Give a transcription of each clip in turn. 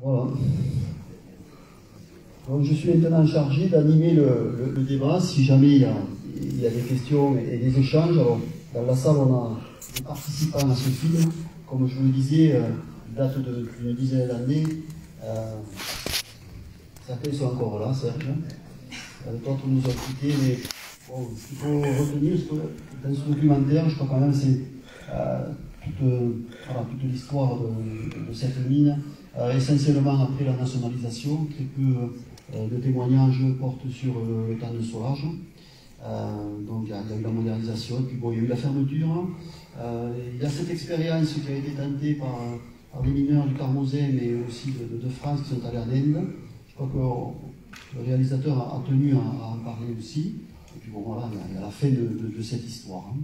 Voilà. Donc je suis maintenant chargé d'animer le débat, si jamais il y a des questions et des échanges. Alors, dans la salle, on a des participants à ce film. Comme je vous le disais, il date d'une dizaine d'années. Certains sont encore là, Serge. D'autres nous ont quittés, mais bon, ce qu'il faut retenir, c'est que dans ce documentaire, je crois quand même c'est toute l'histoire de cette mine, essentiellement après la nationalisation. Très peu de témoignages portent sur le temps de solage. Donc il y a eu la modernisation, et puis bon, il y a eu la fermeture. Il y a cette expérience qui a été tentée par les mineurs du Carmozet, mais aussi de France qui sont allés en Inde. Je crois que le réalisateur a tenu à en parler aussi. Et puis bon, voilà, il y a la fin de cette histoire. Hein.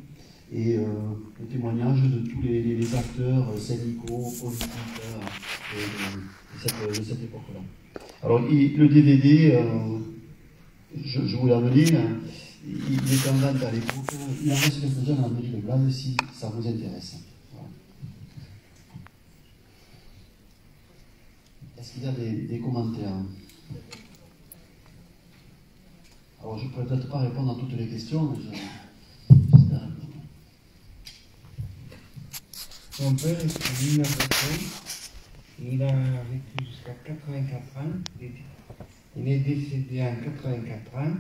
Et le témoignage de tous les acteurs syndicaux, politiques de cette époque-là. Alors, le DVD, je vous l'ai amené, il est en vente à l'époque. Il en reste quelques-uns dans la mairie de Blague si ça vous intéresse. Voilà. Est-ce qu'il y a des commentaires? Alors, je ne pourrais peut-être pas répondre à toutes les questions, mais j'espère. Mon père est venu à Breton. Il a vécu jusqu'à 84 ans. Il est décédé en 84 ans.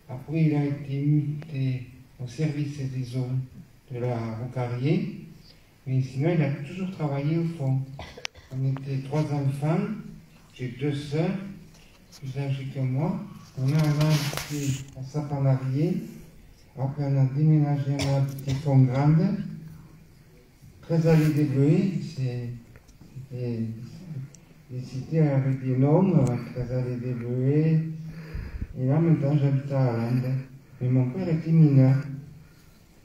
Après, il a été muté au service des eaux de la Roucarier. Mais sinon, il a toujours travaillé au fond. On était 3 enfants. J'ai 2 sœurs, plus âgées que moi. On a habité à Sapanarié. Après, on a déménagé à la Font-Grande. 13 allées des Bleuets, c'est des cités avec des noms, 13 allées des Bleuets. Et là, maintenant, j'habite à Hollande. Mais mon père était mineur.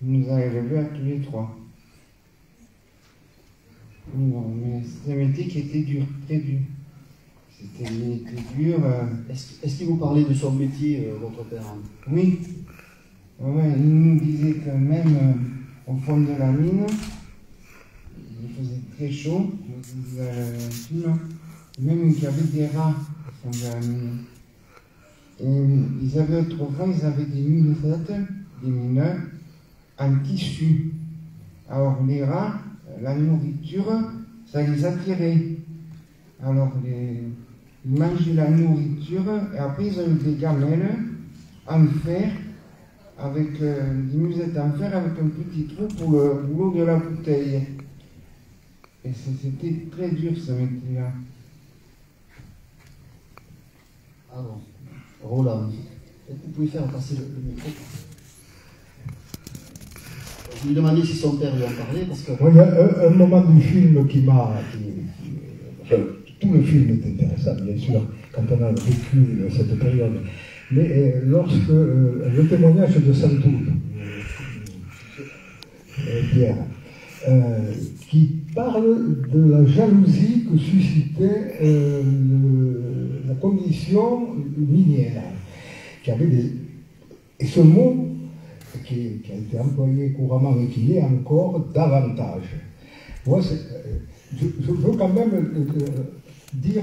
Il nous a élevés à tous les 3. Non, mais c'était un métier qui était dur, très dur. C'était dur. Est-ce qu'il vous parlait de son métier, votre père? Oui. Ouais, il nous disait que même au fond de la mine, il faisait très chaud. Même qu'il y avait des rats au fond de la mine. Et ils avaient autrefois, ils avaient des mulettes, des mineurs, en tissu. Alors les rats, la nourriture, ça les attirait. Alors ils mangeaient la nourriture et après ils ont eu des gamelles en fer, avec des musettes en fer avec un petit trou pour le boulot de la bouteille. Et c'était très dur ce métier-là. Ah bon. Roland, vous pouvez faire passer le micro. Je lui demandais si son père lui en parlait parce que... Il y a un moment du film qui m'a... tout le film est intéressant, bien sûr, quand on a vécu cette période. Mais lorsque le témoignage de Santou, Pierre, qui parle de la jalousie que suscitait la condition minière, qui avait et ce mot qui a été employé couramment et qui est encore davantage. Moi, je veux quand même dire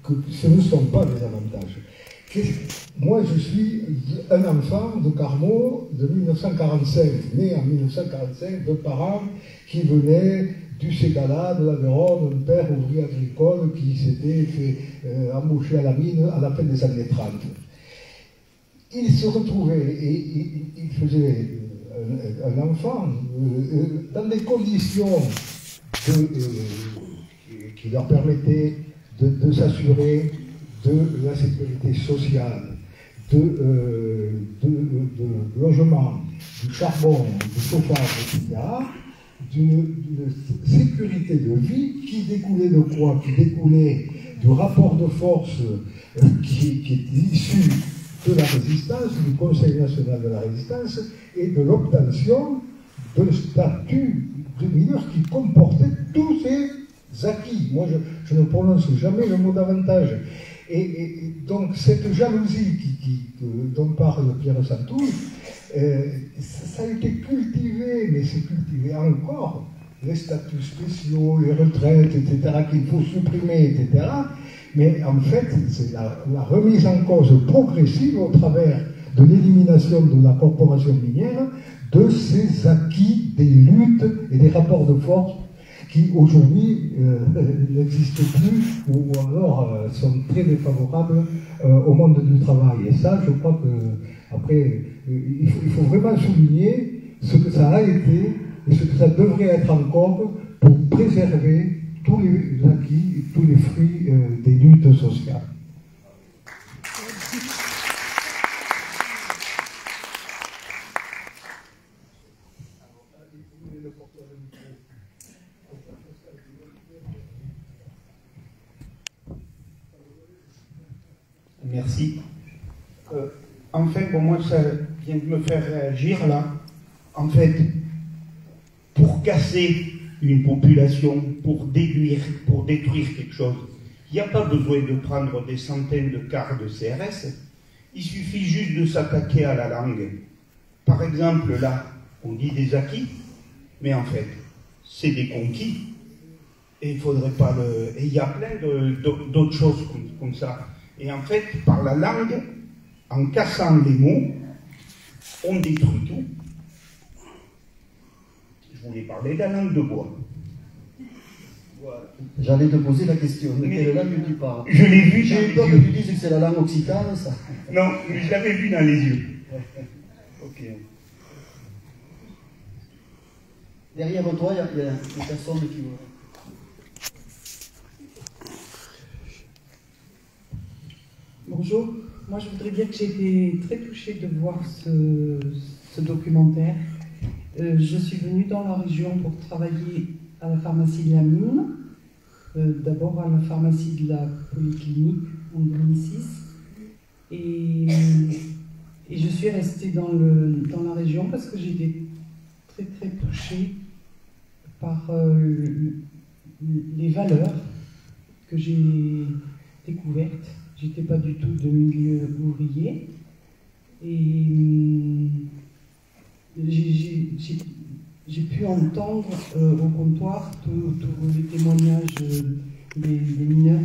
que ce ne sont pas des avantages. Moi, je suis un enfant de Carmaux de 1945, né en 1945, de parents qui venaient du Ségala, de l'Aveyron, un père ouvrier agricole qui s'était fait embaucher à la mine à la fin des années 30. Il se retrouvait et il faisait un enfant dans des conditions qui leur permettaient de s'assurer de la sécurité sociale, de logement, du charbon, du chauffage, etc., d'une sécurité de vie qui découlait de quoi? Qui découlait du rapport de force qui est issu de la résistance, du Conseil national de la résistance, et de l'obtention d'un statut de mineur qui comportait tous ces acquis. Moi, je ne prononce jamais le mot d'avantage. Et donc, cette jalousie dont parle Pierre Santou, ça a été cultivé, mais c'est cultivé encore les statuts spéciaux, les retraites, etc., qu'il faut supprimer, etc. Mais en fait, c'est la remise en cause progressive au travers de l'élimination de la corporation minière de ces acquis des luttes et des rapports de force qui aujourd'hui n'existent plus ou alors sont très défavorables au monde du travail. Et ça, je crois que après, il faut vraiment souligner ce que ça a été et ce que ça devrait être encore pour préserver tous les acquis et tous les fruits des luttes sociales. Merci. En fait, pour moi, ça vient de me faire réagir là. En fait, pour casser une population, pour détruire quelque chose, il n'y a pas besoin de prendre des centaines de quarts de CRS. Il suffit juste de s'attaquer à la langue. Par exemple, là, on dit des acquis, mais en fait, c'est des conquis. Et il faudrait pas le. Et il y a plein d'autres choses comme ça. Et en fait, par la langue, en cassant les mots, on détruit tout. Je voulais parler de la langue de bois. Voilà. J'allais te poser la question. De quelle langue tu parles? Je l'ai vu. J'ai peur que tu dises que c'est la langue occitane, ça. Non, mais je l'avais vu dans les yeux. Ok. Derrière toi, il y a une personne qui veut. Bonjour, moi je voudrais dire que j'ai été très touchée de voir ce documentaire. Je suis venue dans la région pour travailler à la pharmacie de la mine, d'abord à la pharmacie de la polyclinique en 2006, et je suis restée dans la région parce que j'ai été très très touchée par les valeurs que j'ai découvertes. J'étais pas du tout de milieu ouvrier et j'ai pu entendre au comptoir tous les témoignages des mineurs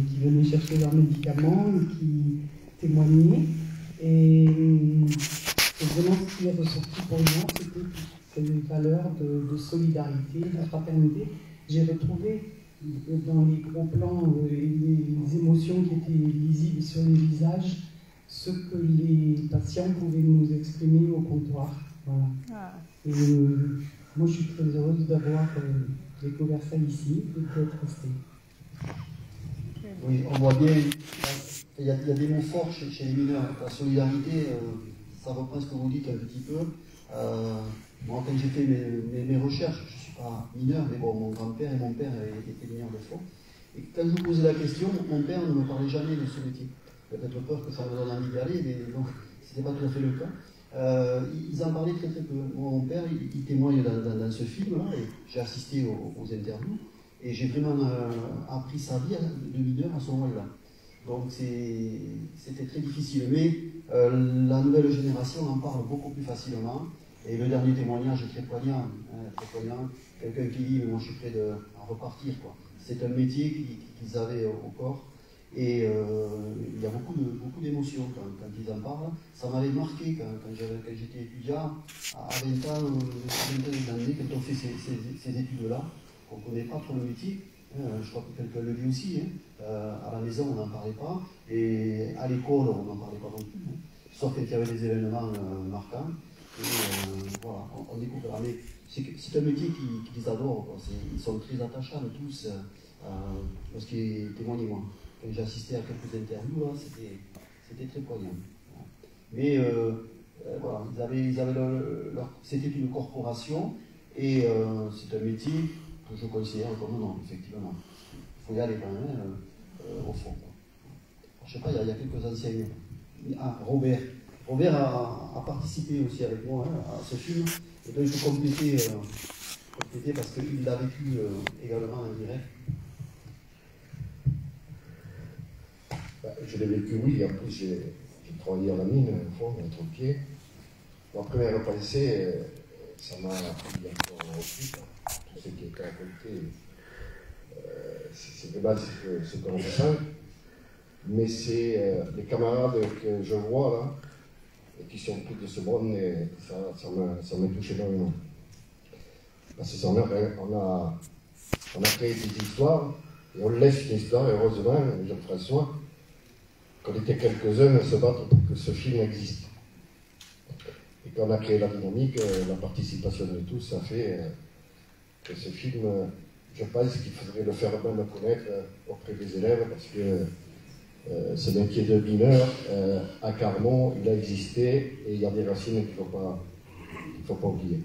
qui venaient chercher leurs médicaments, qui témoignaient. Et c'est vraiment ce qui est ressorti pour moi, c'était ces valeurs de solidarité, de fraternité. J'ai retrouvé dans les gros plans et les émotions qui étaient lisibles sur les visages, ce que les patients pouvaient nous exprimer au comptoir. Voilà. Et moi, je suis très heureuse d'avoir découvert ça ici et d'être restée. Oui, on voit bien, il y a des mots forts chez les mineurs. La solidarité, ça reprend ce que vous dites un petit peu. Moi, quand j'ai fait mes recherches, je ne suis pas mineur, mais bon, mon grand-père et mon père étaient mineurs de fond. Et quand je vous posais la question, mon père ne me parlait jamais de ce métier. Peut-être peur que ça me donne envie d'y aller, mais bon, ce n'était pas tout à fait le cas. Ils en parlaient très très peu. Mon père, il témoigne dans ce film-là, et j'ai assisté aux interviews, et j'ai vraiment appris sa vie de mineur à ce moment-là. Donc c'était très difficile, mais la nouvelle génération en parle beaucoup plus facilement. Et le dernier témoignage est très poignant, quelqu'un qui dit, mais moi je suis prêt à repartir, quoi. C'est un métier qu'ils avaient au corps, et il y a beaucoup d'émotions quand ils en parlent. Ça m'avait marqué quand j'étais étudiant, à 20 ans, d'années, quand on fait ces études-là, on ne connaît pas trop le métier. Je crois que quelqu'un le dit aussi, à la maison on n'en parlait pas, et à l'école on n'en parlait pas non plus, sauf quand il y avait des événements marquants. Et voilà, on découvrira. Mais c'est un métier qu'ils adorent, quoi. Ils sont très attachants tous, parce qu'ils témoignent moi. Quand j'ai assisté à quelques interviews, là, c'était très poignant. Mais voilà, ils avaient c'était une corporation, et c'est un métier que je considère comme non, effectivement. Il faut y aller quand même, au fond. Quoi. Je sais pas, il y a quelques anciens. Ah, Robert a participé aussi avec moi à ce film, et donc je peux compléter parce qu'il l'a vécu également en direct. Je l'ai vécu, oui, en plus j'ai travaillé à la mine, au fond, à Tronquier. Ma première pensée, ça m'a appris encore au plus. tout ce qui est raconté, c'est de base ce qu'on ressent, mais c'est les camarades que je vois là, et qui sont tous de ce monde, et ça me touche énormément. Parce que on a créé des histoires, et on laisse une histoire, et heureusement, Jean-François, qu'on était quelques-uns à se battre pour que ce film existe. Et quand on a créé la dynamique, la participation de tous, ça fait que ce film, je pense qu'il faudrait le faire même connaître auprès des élèves, parce que ce métier de mineur, à Carmont, il a existé, et il y a des racines qu'il ne faut pas oublier.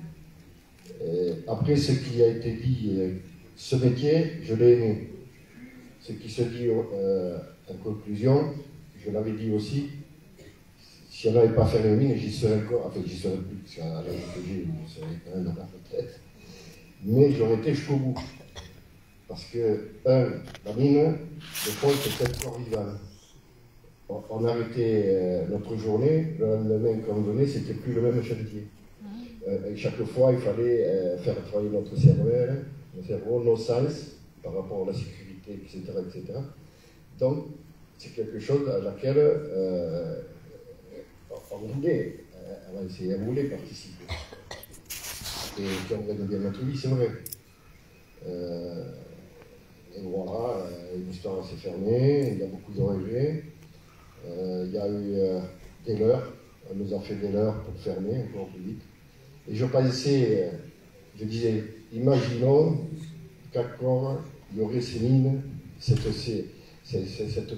Après ce qui a été dit, ce métier, je l'ai aimé. Ce qui se dit en conclusion, je l'avais dit aussi, si on n'avait pas fait les mines, j'y serais encore, enfin j'y serais plus, parce qu'à l'âge que j'ai, je serais quand même dans la retraite, mais j'aurais été jusqu'au bout. Parce que, la mine, le fond, c'est encore vivant. On arrêtait notre journée, le lendemain, quand on venait, c'était plus le même chantier. Et chaque fois, il fallait faire travailler notre cerveau, nos sens, par rapport à la sécurité, etc. etc. Donc, c'est quelque chose à laquelle on voulait participer. Et qui on de bien notre vie, c'est vrai. Et voilà, une histoire s'est fermée, il y a beaucoup de regrets. Il y a eu des leurres, on nous a fait des leurres pour fermer encore plus vite. Et je pensais, je disais, imaginons qu'encore il y aurait ces mines, cette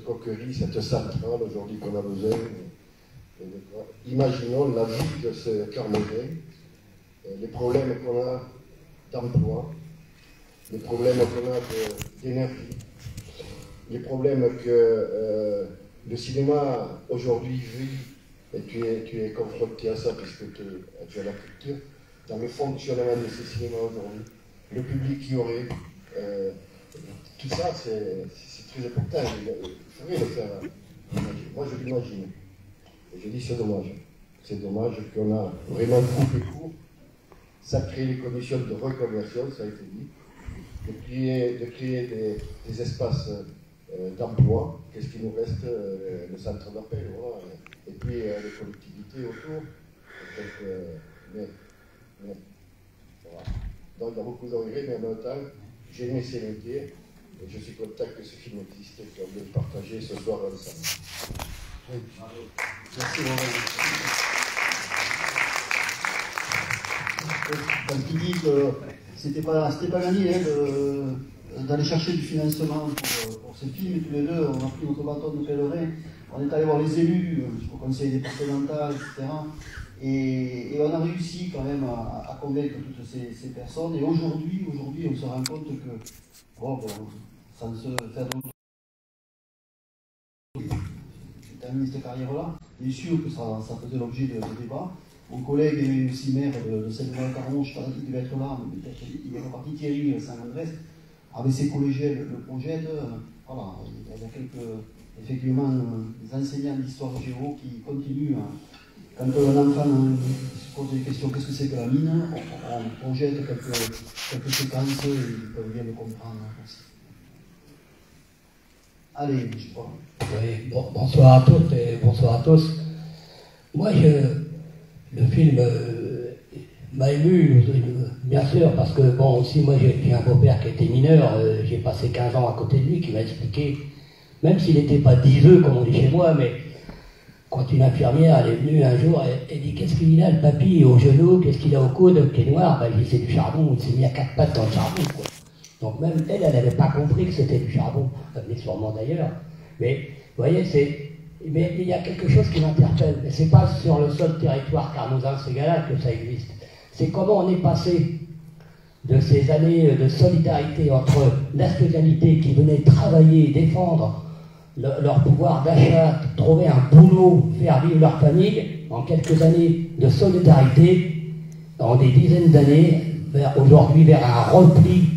coquerie, cette centrale aujourd'hui qu'on a besoin. Imaginons la vie de ce Carmonais, les problèmes qu'on a d'emploi, les problèmes qu'on a d'énergie, les problèmes que le cinéma aujourd'hui vit, et tu es confronté à ça puisque tu as la culture, dans le fonctionnement de ce cinéma aujourd'hui, le public qu'il y aurait, tout ça c'est très important, il faudrait le faire. Moi je l'imagine. Et je dis c'est dommage. C'est dommage qu'on a vraiment coupé court. Ça crée les conditions de reconversion, ça a été dit, de créer des espaces d'emploi. Qu'est-ce qui nous reste? Le centre d'appel, voilà. Et puis les collectivités autour. Mais voilà. Donc il y a beaucoup de regrets, mais en même temps, j'ai aimé ces métiers. Et je suis content que ce film existe et qu'on puisse partager ce soir ensemble. Oui. Merci Romain. Quand tu dis que c'était pas gagné d'aller chercher du financement pour ce film, et tous les deux, on a pris notre bâton de pèlerin, on est allé voir les élus, au conseil départemental, etc. Et on a réussi quand même à convaincre toutes ces personnes. Et aujourd'hui, on se rend compte que, sans se faire d'autres, terminer cette carrière-là, il est sûr que ça faisait l'objet de débats. Mon collègue est aussi maire de Saint-Denis-Carmont, je pense qu'il devait être là, mais peut-être il est reparti, Thierry Saint-Andrés, avec ses collégiens le projette. Voilà, il y a effectivement des enseignants d'histoire géo qui continuent. Quand un enfant se pose des questions, qu'est-ce que c'est que la mine, on projette quelques séquences et ils peuvent bien le comprendre aussi. Allez, je crois. Oui, bonsoir à toutes et bonsoir à tous. Moi, le film m'a ému, bien sûr, parce que, bon, aussi, moi, j'ai un beau-père qui était mineur, j'ai passé 15 ans à côté de lui, qui m'a expliqué, même s'il n'était pas diseux, comme on dit chez moi, mais quand une infirmière, elle est venue un jour, elle dit, qu'est-ce qu'il a, le papy, au genou, qu'est-ce qu'il a au coude, qui est noir, ben, il dit, c'est du charbon, il s'est mis à 4 pattes dans le charbon, quoi. Donc même elle n'avait pas compris que c'était du charbon, elle venait sûrement d'ailleurs. Mais vous voyez, mais il y a quelque chose qui m'interpelle, et c'est pas sur le seul territoire carmoisin Ségala que ça existe. C'est comment on est passé de ces années de solidarité entre la spécialité qui venait travailler, défendre leur pouvoir d'achat, trouver un boulot, faire vivre leur famille, en quelques années de solidarité, en des dizaines d'années, aujourd'hui vers un repli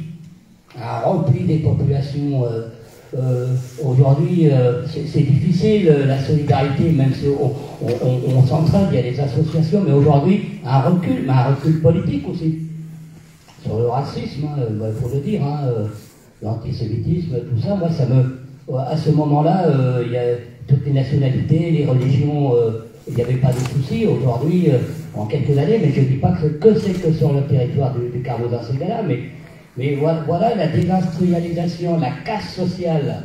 des populations. Aujourd'hui, c'est difficile, la solidarité, même si on s'entraide, il y a des associations, mais aujourd'hui, un recul politique aussi. sur le racisme, il faut le dire, l'antisémitisme, tout ça, moi ça me... À ce moment-là, il y a toutes les nationalités, les religions, il n'y avait pas de soucis. Aujourd'hui, en quelques années, mais je ne dis pas que c'est que sur le territoire du Carmaux dans ces cas-là, mais voilà la désindustrialisation, la casse sociale.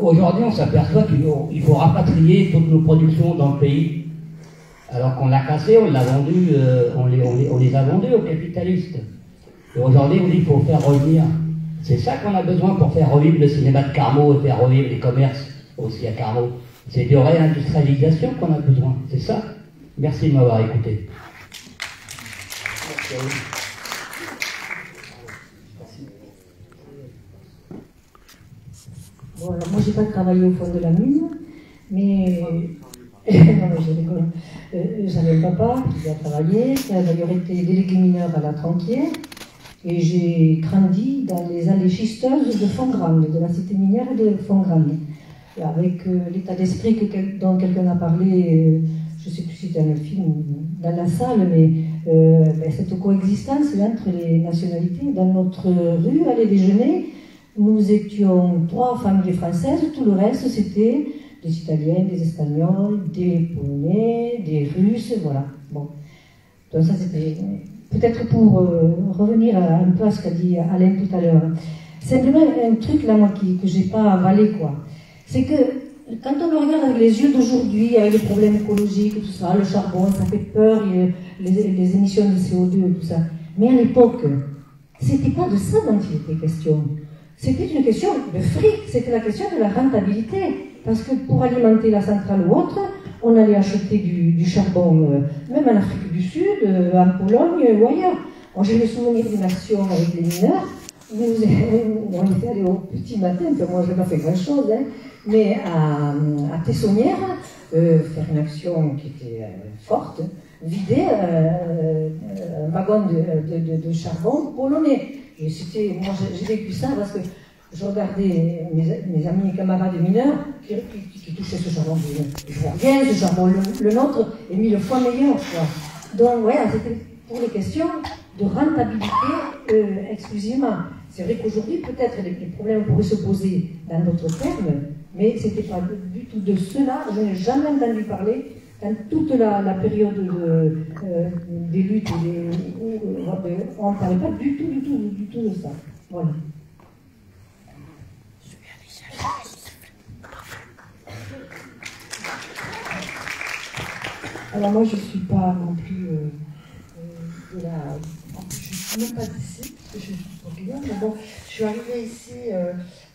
Aujourd'hui, on s'aperçoit qu'il faut rapatrier toutes nos productions dans le pays. Alors qu'on l'a cassé, on l'a vendu, on les a vendus aux capitalistes. Et aujourd'hui, on dit qu'il faut faire revenir. C'est ça qu'on a besoin pour faire revivre le cinéma de Carmaux et faire revivre les commerces aussi à Carmaux. C'est de réindustrialisation qu'on a besoin, c'est ça. Merci de m'avoir écouté. Bon, alors moi, j'ai pas travaillé au fond de la mine, mais non, mais je rigole. J'avais un papa qui a travaillé, qui a d'ailleurs été délégué mineur à la Tranquière, et j'ai grandi dans les allées schisteuses de Font-Grande, de la cité minière de Font-Grande. Avec l'état d'esprit dont quelqu'un a parlé, je ne sais plus si c'était dans le film ou dans la salle, mais cette coexistence entre les nationalités. Dans notre rue, aller déjeuner, nous étions 3 familles françaises, tout le reste c'était des Italiens, des Espagnols, des Polonais, des Russes, voilà. Bon. Donc ça c'était... Peut-être pour revenir un peu à ce qu'a dit Alain tout à l'heure. Simplement un truc là, moi, que j'ai pas avalé, quoi. C'est que quand on le regarde avec les yeux d'aujourd'hui, avec les problèmes écologiques et tout ça, le charbon, ça fait peur, les émissions de CO2 et tout ça. Mais à l'époque, c'était pas de ça dont il était question. C'était une question de fric, c'était la question de la rentabilité. Parce que pour alimenter la centrale ou autre, on allait acheter du charbon, même en Afrique du Sud, en Pologne ou ailleurs. J'ai le souvenir d'une action avec les mineurs. On était allé au petit matin, moi je n'ai pas fait grand-chose, mais à Tessonnière, faire une action qui était forte, vider un wagon de charbon polonais. Et c'était, moi j'ai vécu ça parce que je regardais mes amis et camarades mineurs qui touchaient ce charbon. Je vois bien ce charbon, le nôtre est 1000 fois meilleur, quoi. Donc voilà, c'était pour les questions de rentabilité exclusivement. C'est vrai qu'aujourd'hui, peut-être les problèmes pourraient se poser dans d'autres termes, mais ce n'était pas du tout de cela. Je n'ai jamais entendu parler dans toute la période des luttes, on ne parlait pas du tout de ça. Voilà. Alors moi, je ne suis pas non plus de la... Je ne suis même pas d'ici, parce que je suis portugaise, mais bon, je suis arrivée ici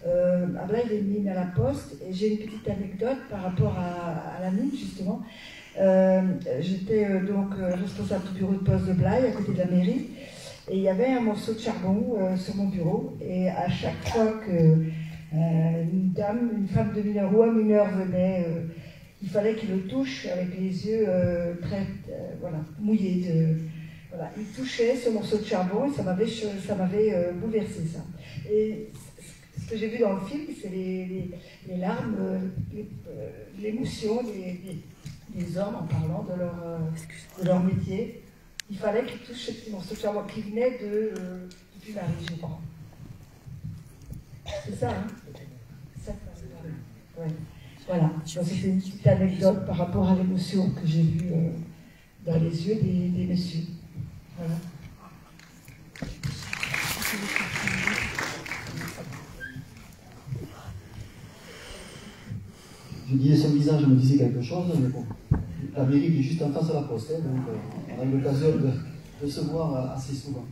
à Blaye les Mines à la Poste, et j'ai une petite anecdote par rapport à la mine, justement. J'étais donc responsable du bureau de poste de Blaye, à côté de la mairie, et il y avait un morceau de charbon sur mon bureau, et à chaque fois que une femme de mineur ou un mineur venait, il fallait qu'il le touche avec les yeux très mouillés. Voilà. Il touchait ce morceau de charbon et ça m'avait bouleversé, ça. Et ce que j'ai vu dans le film, c'est les larmes, l'émotion des hommes en parlant de leur métier. Il fallait qu'ils touchent ce petit morceau de charbon qui venait du mari, je crois. C'est ça, hein? Ça, ouais. Voilà, donc c'était une petite anecdote par rapport à l'émotion que j'ai vue dans les yeux des messieurs. Voilà. Je disais, son visage me disait quelque chose, mais bon, la mairie qui est juste en face de la poste, donc on a eu l'occasion de se voir assez souvent.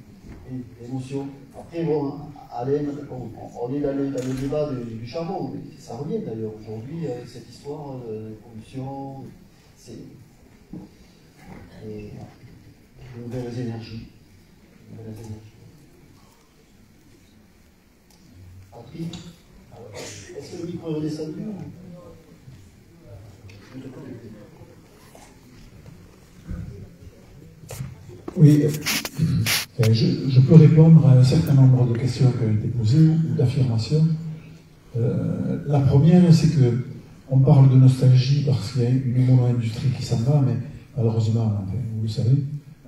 Et l'émotion. Après, bon, Alain, on est dans le débat du charbon, mais ça revient d'ailleurs aujourd'hui avec cette histoire de pollution, c'est les nouvelles énergies. Patrick, est-ce que le micro est redescendu? Oui, je peux répondre à un certain nombre de questions qui ont été posées ou d'affirmations. La première, c'est que on parle de nostalgie parce qu'il y a une mono-industrie qui s'en va, mais malheureusement, enfin, vous le savez,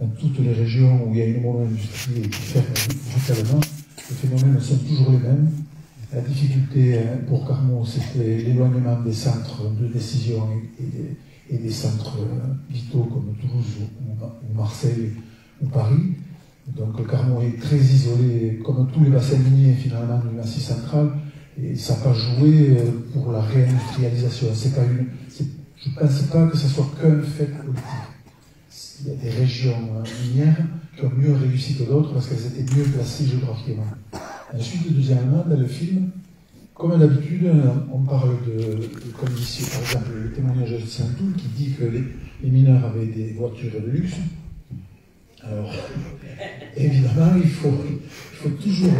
dans toutes les régions où il y a une mono-industrie qui ferme brutalement, les phénomènes sont toujours les mêmes. La difficulté pour Carmaux, c'était l'éloignement des centres de décision et des centres vitaux comme Toulouse ou Marseille ou Paris. Donc Carmaux est très isolé, comme tous les bassins miniers finalement du Massif central, et ça n'a pas joué pour la réindustrialisation. Je ne pense pas que ce soit qu'un fait politique. Il y a des régions minières qui ont mieux réussi que d'autres parce qu'elles étaient mieux placées géographiquement. Ensuite, deuxièmement, dans le film, comme d'habitude, on parle de conditions, par exemple, le témoignage de Saint-Toul qui dit que les mineurs avaient des voitures de luxe. Alors, évidemment, il faut toujours...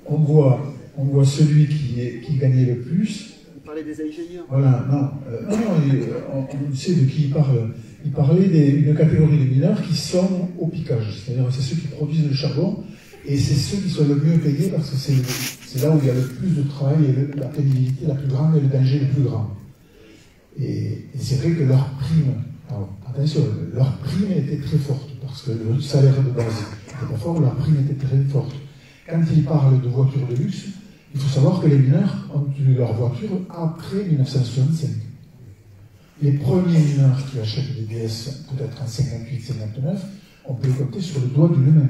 On voit celui qui gagnait le plus. Vous parlez des ingénieurs. Voilà, on sait de qui il parle. Il parlait d'une catégorie de mineurs qui sont au piquage. C'est-à-dire c'est ceux qui produisent le charbon. Et c'est ceux qui sont le mieux payés parce que c'est là où il y a le plus de travail et la pénibilité la plus grande et le danger le plus grand. Et c'est vrai que leur prime, attention, leur prime était très forte parce que le salaire de base était pas fort, leur prime était très forte. Quand ils parlent de voitures de luxe, il faut savoir que les mineurs ont eu leur voiture après 1965. Les premiers mineurs qui achètent des DS, peut-être en 58-59, on peut les compter sur le doigt d'une main.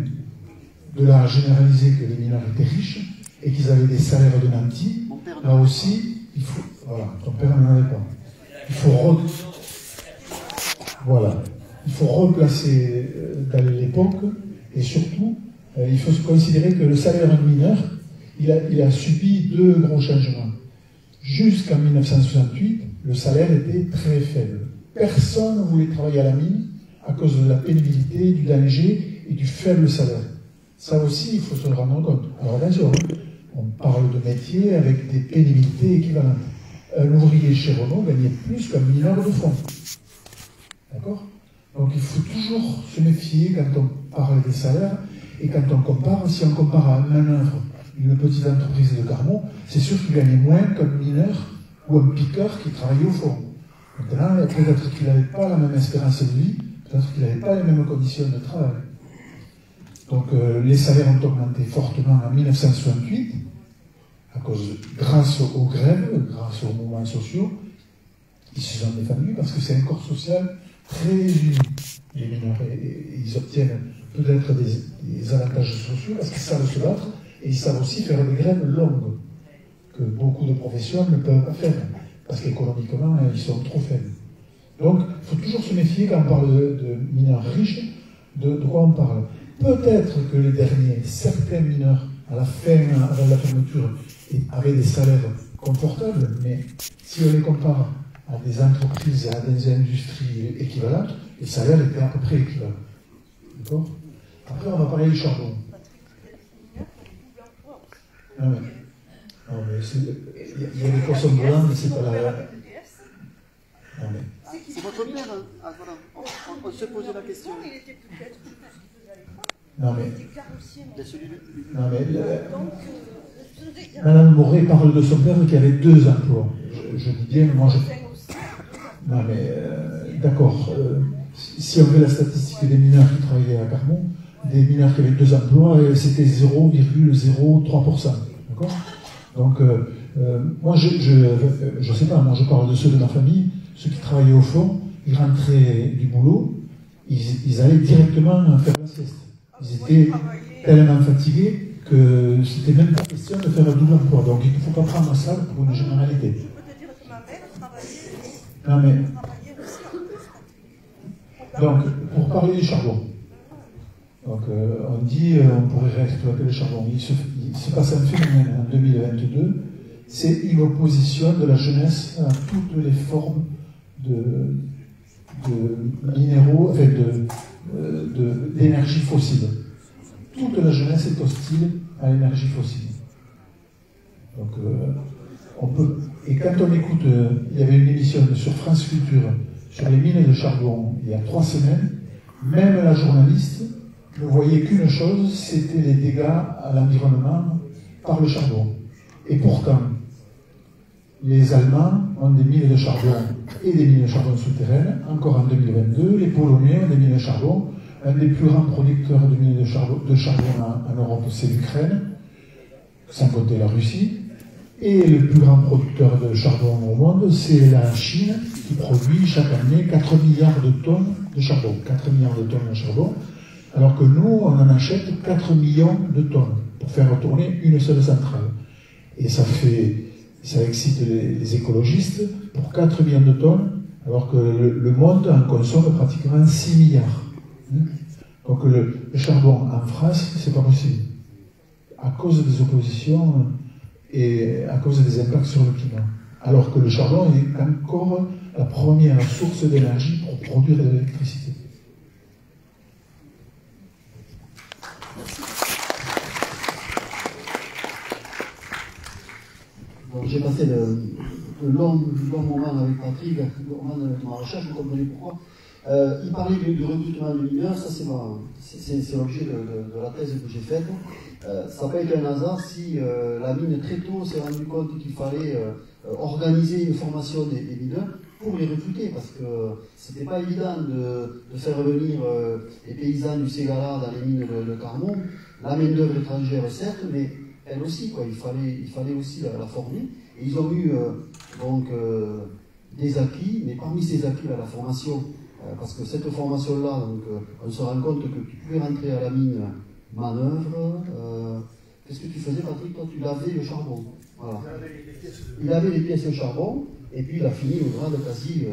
De là à généraliser que les mineurs étaient riches et qu'ils avaient des salaires de nantis, là aussi, il faut... Voilà, ton père n'en avait pas. Il faut replacer dans l'époque, et surtout, il faut se considérer que le salaire d'un mineur, il a subi deux gros changements. Jusqu'en 1968, le salaire était très faible. Personne ne voulait travailler à la mine à cause de la pénibilité, du danger et du faible salaire. Ça aussi, il faut se rendre compte. Alors attention, on parle de métiers avec des pénibilités équivalentes. Un ouvrier chez Renault gagnait plus qu'un mineur de fond. D'accord? Donc il faut toujours se méfier quand on parle des salaires et quand on compare. Si on compare à un manœuvre, une petite entreprise de Carmaux, c'est sûr qu'il gagnait moins qu'un mineur ou un piqueur qui travaillait au fond. Maintenant, peut-être qu'il n'avait pas la même espérance de vie, peut-être qu'il n'avait pas les mêmes conditions de travail. Donc les salaires ont augmenté fortement en 1968, grâce aux grèves, grâce aux mouvements sociaux. Ils se sont défendus parce que c'est un corps social très uni, les mineurs. Et ils obtiennent peut-être des avantages sociaux parce qu'ils savent se battre et ils savent aussi faire des grèves longues que beaucoup de professions ne peuvent pas faire parce qu'économiquement, ils sont trop faibles. Donc, il faut toujours se méfier quand on parle de mineurs riches, de quoi on parle. Peut-être que les derniers, certains mineurs, à la fin, avant la fermeture, avaient des salaires confortables, mais si on les compare à des entreprises, à des industries équivalentes, les salaires étaient à peu près équivalents. D'accord? Après, on va parler du charbon. Non, mais il y a des poissons volants, mais c'est pas la... Non, mais... C'est votre père, hein? Ah, voilà. On se posait la question. Non mais Madame Moret parle de son père qui avait 2 emplois. Je dis bien, moi je... Non mais, d'accord. Si on fait la statistique des mineurs qui travaillaient à Carmaux, des mineurs qui avaient 2 emplois, c'était 0,03%. D'accord? Donc, moi je sais pas, moi je parle de ceux de ma famille, ceux qui travaillaient au fond, ils rentraient du boulot, ils allaient directement faire la sieste. Ils étaient tellement fatigués que c'était même pas question de faire un double emploi. Donc il ne faut pas prendre ça pour une généralité. Je peux te dire que ma mère travaillait. Non mais... Donc, pour parler du charbon. Donc on dit on pourrait réexploiter le charbon. Il se passe un phénomène en 2022, c'est une opposition de la jeunesse à toutes les formes de minéraux, enfin d'énergie fossile. Toute la jeunesse est hostile à l'énergie fossile. Donc, on peut. Et quand on écoute, il y avait une émission sur France Culture sur les mines de charbon il y a 3 semaines, même la journaliste ne voyait qu'une chose, c'était les dégâts à l'environnement par le charbon. Et pourtant, les Allemands ont des mines de charbon et des mines de charbon souterraines, encore en 2022. Les Polonais ont des mines de charbon. Un des plus grands producteurs de mines de charbon en Europe, c'est l'Ukraine, sans compter la Russie. Et le plus grand producteur de charbon au monde, c'est la Chine, qui produit chaque année 4 milliards de tonnes de charbon. 4 milliards de tonnes de charbon, alors que nous, on en achète 4 millions de tonnes pour faire tourner une seule centrale. Et ça excite les écologistes pour 4 millions de tonnes, alors que le monde en consomme pratiquement 6 milliards. Donc le charbon en France, c'est pas possible. À cause des oppositions et à cause des impacts sur le climat. Alors que le charbon est encore la première source d'énergie pour produire de l'électricité. J'ai passé de longs moments avec Patrick, de ma recherche, vous comprenez pourquoi. Il parlait du recrutement de mineurs, ça c'est l'objet de la thèse que j'ai faite. Ça n'a pas été un hasard si la mine très tôt s'est rendu compte qu'il fallait organiser une formation des mineurs pour les recruter, parce que c'était pas évident de faire venir les paysans du Ségala dans les mines de Carmont, la main d'œuvre étrangère certes, mais elle aussi, quoi. Il fallait aussi la former. Et ils ont eu des acquis, mais parmi ces acquis, la formation, parce que cette formation-là, on se rend compte que tu pouvais rentrer à la mine manœuvre. Qu'est-ce que tu faisais, Patrick? Toi, tu lavais le charbon. Voilà. Il avait les pièces de charbon, et puis il a fini au grade quasi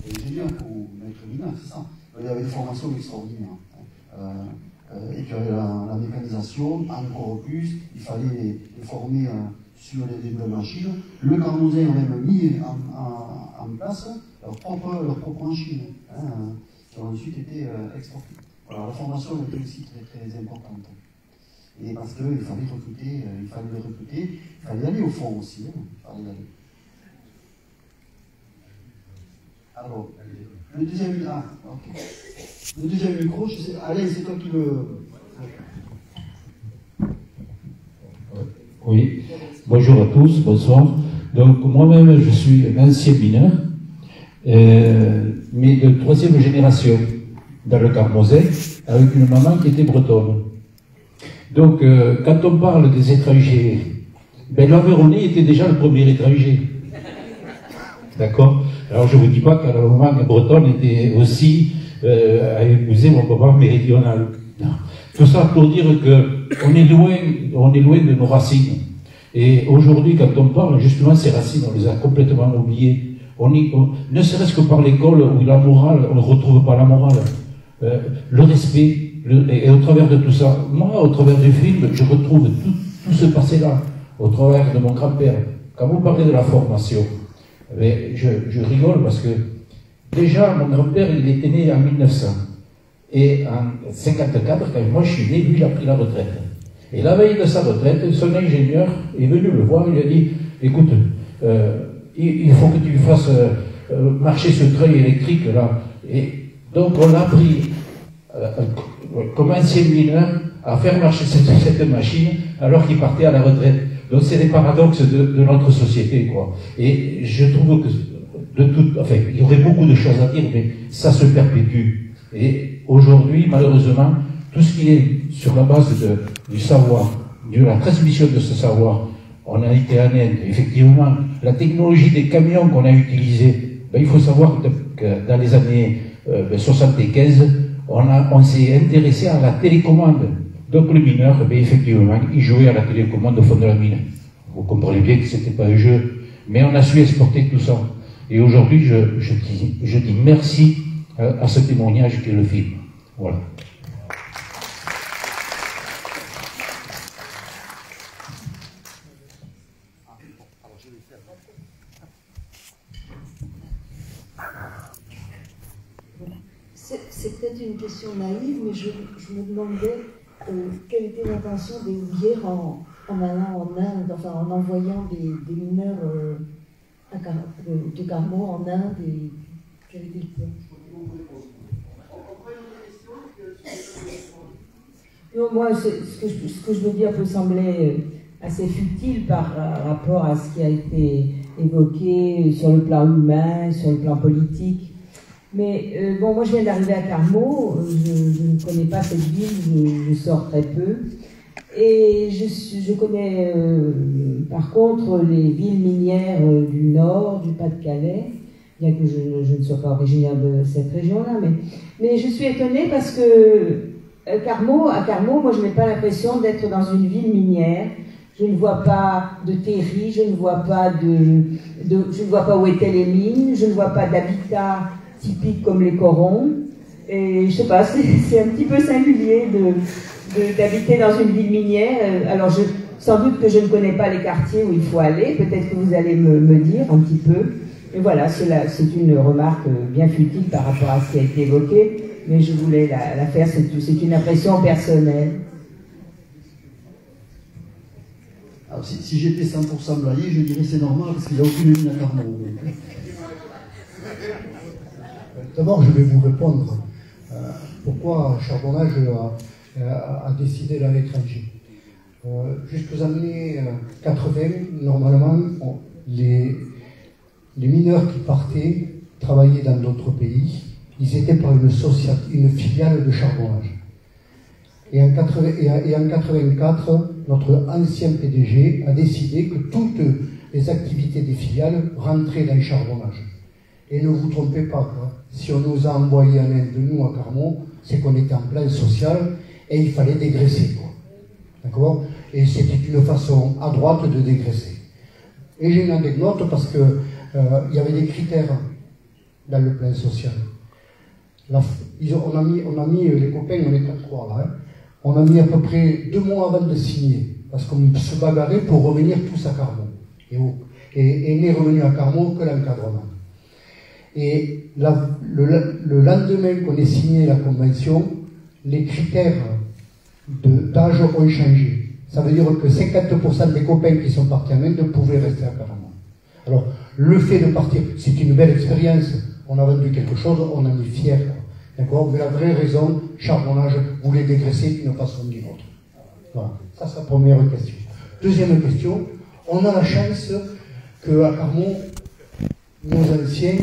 ingénieur ou maître mineur, c'est ça. Il y avait des formations extraordinaires. Et puis la mécanisation, encore plus, il fallait les former sur les nouvelles machines. Le Carnoset a même mis en place leur propre machine, qui ont ensuite été exportées. Alors la formation était aussi très, très importante. Et parce qu'il fallait recruter, il fallait aller au fond aussi. Alors, le deuxième micro, je sais, Alain, c'est toi qui le... Oui, bonjour à tous, bonsoir. Donc moi-même, je suis un ancien mineur, mais de 3e génération dans le Carnoset, avec une maman qui était bretonne. Donc quand on parle des étrangers, l'Aveyronais était déjà le premier étranger. D'accord? Alors je ne vous dis pas qu'à la maman bretonne était aussi à épouser mon papa méridional. Non. Tout ça pour dire qu'on est loin de nos racines. Et aujourd'hui, quand on parle justement ces racines, on les a complètement oubliées. Ne serait-ce que par l'école où la morale, on ne retrouve pas la morale. Le respect, et au travers de tout ça, moi, au travers du film, je retrouve tout ce passé-là, au travers de mon grand-père. Quand vous parlez de la formation, je rigole parce que déjà, mon grand-père, il était né en 1900. Et en 54, quand moi je suis né, lui, il a pris la retraite. Et la veille de sa retraite, son ingénieur est venu le voir, il lui a dit, écoute, il faut que tu fasses marcher ce treuil électrique là. Et donc on l'a appris, comme ancien mineur, à faire marcher cette machine alors qu'il partait à la retraite. Donc c'est des paradoxes de notre société, quoi. Et je trouve que il y aurait beaucoup de choses à dire, mais ça se perpétue. Et aujourd'hui, malheureusement, tout ce qui est sur la base du savoir, de la transmission de ce savoir, on a été en Inde, effectivement, la technologie des camions qu'on a utilisés, il faut savoir que dans les années 75, on s'est intéressé à la télécommande. Donc le mineur, effectivement, il jouait à la télécommande au fond de la mine. Vous comprenez bien que ce n'était pas un jeu, mais on a su exporter tout ça. Et aujourd'hui, je dis merci à ce témoignage qu'est le film. Voilà. C'est peut-être une question naïve, mais je me demandais quelle était l'intention des Houillères en allant en Inde, enfin en envoyant des mineurs de Carmont en Inde, et quel était le plan? Non, moi, ce que je veux dire peut sembler assez futile par rapport à ce qui a été évoqué sur le plan humain, sur le plan politique. Mais bon, moi je viens d'arriver à Carmaux, je ne connais pas cette ville, je sors très peu. Et je connais par contre les villes minières du Nord, du Pas-de-Calais, bien que je ne sois pas originaire de cette région-là. Mais je suis étonnée parce que à Carmaux, moi je n'ai pas l'impression d'être dans une ville minière. Je ne vois pas de terri, je ne vois pas je ne vois pas où étaient les mines, je ne vois pas d'habitat typique comme les corons. Et je sais pas, c'est un petit peu singulier d'habiter dans une ville minière. Alors sans doute que je ne connais pas les quartiers où il faut aller, peut-être que vous allez me dire un petit peu. Et voilà, c'est une remarque bien futile par rapport à ce qui a été évoqué, mais je voulais la faire, c'est une impression personnelle. Alors, si j'étais 100% blaillé, je dirais c'est normal parce qu'il n'y a aucune mine à Carmaux. D'abord, je vais vous répondre. Pourquoi Charbonnage a décidé d'aller à l'étranger. Jusqu'aux années 80, normalement, les mineurs qui partaient travailler dans d'autres pays, ils étaient par une filiale de Charbonnage. Et en 84, notre ancien PDG a décidé que toutes les activités des filiales rentraient dans le Charbonnage. Et ne vous trompez pas, quoi. Si on nous a envoyés en Inde, nous, à Carmaux, c'est qu'on était en plein social et il fallait dégraisser, quoi. D'accord? Et c'était une façon à droite de dégraisser. Et j'ai une anecdote parce que il y avait des critères dans le plan social. On a mis les copains, on était trois là, hein. On a mis à peu près 2 mois avant de signer, parce qu'on se bagarrait pour revenir tous à Carmaux. Et n'est revenu à Carmaux que l'encadrement. Et le lendemain qu'on ait signé la convention, les critères d'âge ont changé. Ça veut dire que 50% des copains qui sont partis en Inde pouvaient rester à Carmaux. Alors, le fait de partir, c'est une belle expérience. On a vendu quelque chose, on en est fiers. D'accord? Mais la vraie raison, Charbonnage voulait dégraisser d'une façon ou d'une autre. Voilà. Ça, c'est la première question. Deuxième question, on a la chance qu'à Carmaux, nos anciens,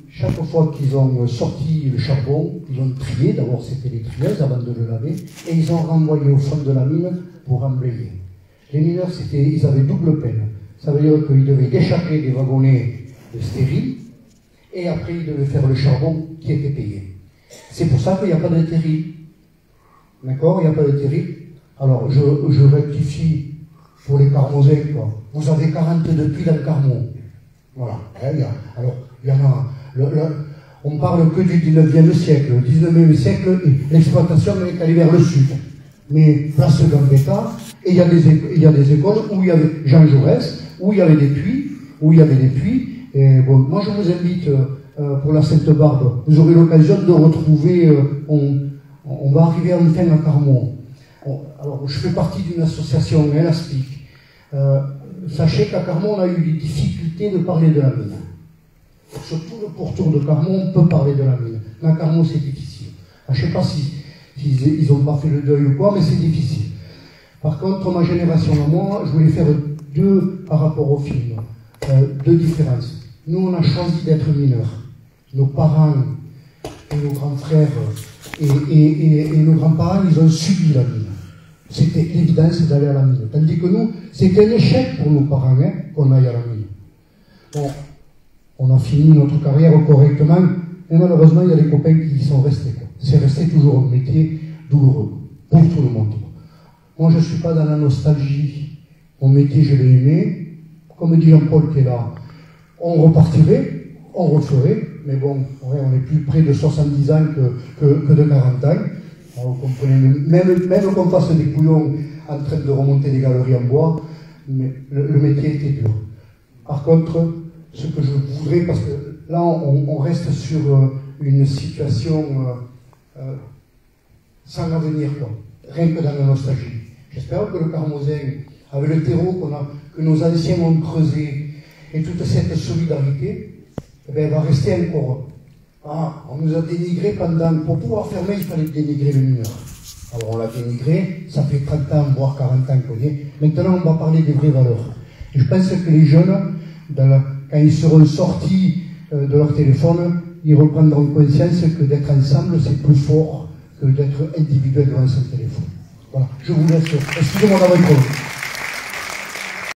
chaque fois qu'ils ont sorti le charbon, ils ont trié, d'abord c'était les trieuses avant de le laver, et ils ont renvoyé au fond de la mine pour emblayer. Les mineurs, ils avaient double peine. Ça veut dire qu'ils devaient décharger des wagonnets de stériles, et après ils devaient faire le charbon qui était payé. C'est pour ça qu'il n'y a pas de terri. D'accord? Il n'y a pas de terri. Alors, je rectifie pour les Carmausiens, quoi. Vous avez 42 puits dans le Carmaux. Voilà. Alors, il y en a. On parle que du 19e siècle. Le 19e siècle, l'exploitation est allée vers le sud. Mais place de Gambetta, et il y a des écoles où il y avait Jean Jaurès, où il y avait des puits, Et bon, moi, je vous invite pour la Sainte-Barbe. Vous aurez l'occasion de retrouver. On va arriver enfin à Carmaux. Alors, je fais partie d'une association, l'ASPIC. Sachez qu'à Carmaux, on a eu des difficultés de parler de la mine. Surtout le pourtour de Carmaux, on peut parler de la mine. Mais à Carmaux, c'est difficile. Je ne sais pas s'ils n'ont pas fait le deuil ou quoi, mais c'est difficile. Par contre, ma génération à moi, je voulais faire par rapport au film, deux différences. Nous, on a choisi d'être mineurs. Nos parents et nos grands frères et nos grands-parents, ils ont subi la mine. C'était l'évidence d'aller à la mine. Tandis que nous, c'était un échec pour nos parents qu'on aille à la mine. Bon, on a fini notre carrière correctement, mais malheureusement, il y a des copains qui y sont restés. C'est resté toujours un métier douloureux pour tout le monde. Moi, je ne suis pas dans la nostalgie. Mon métier, je l'ai aimé. Comme dit Jean-Paul qui est là, on repartirait, on referait, mais bon, ouais, on est plus près de 70 ans que de 40 ans. Alors, vous comprenez, même qu'on fasse des couillons en train de remonter des galeries en bois, mais le métier était dur. Par contre, ce que je voudrais, parce que là, on reste sur une situation sans avenir, quoi. Rien que dans la nostalgie. J'espère que le Carmausin, avec le terreau que nos anciens ont creusé, et toute cette solidarité, eh bien, elle va rester encore. Ah, on nous a dénigré pour pouvoir fermer, il fallait dénigrer le mineur. Alors on l'a dénigré, ça fait 30 ans, voire 40 ans qu'on y est. Maintenant, on va parler des vraies valeurs. Et je pense que les jeunes, quand ils seront sortis de leur téléphone, ils reprendront conscience que d'être ensemble, c'est plus fort que d'être individuel devant son téléphone. Voilà, je vous laisse. Excusez-moi d'avoir trop long.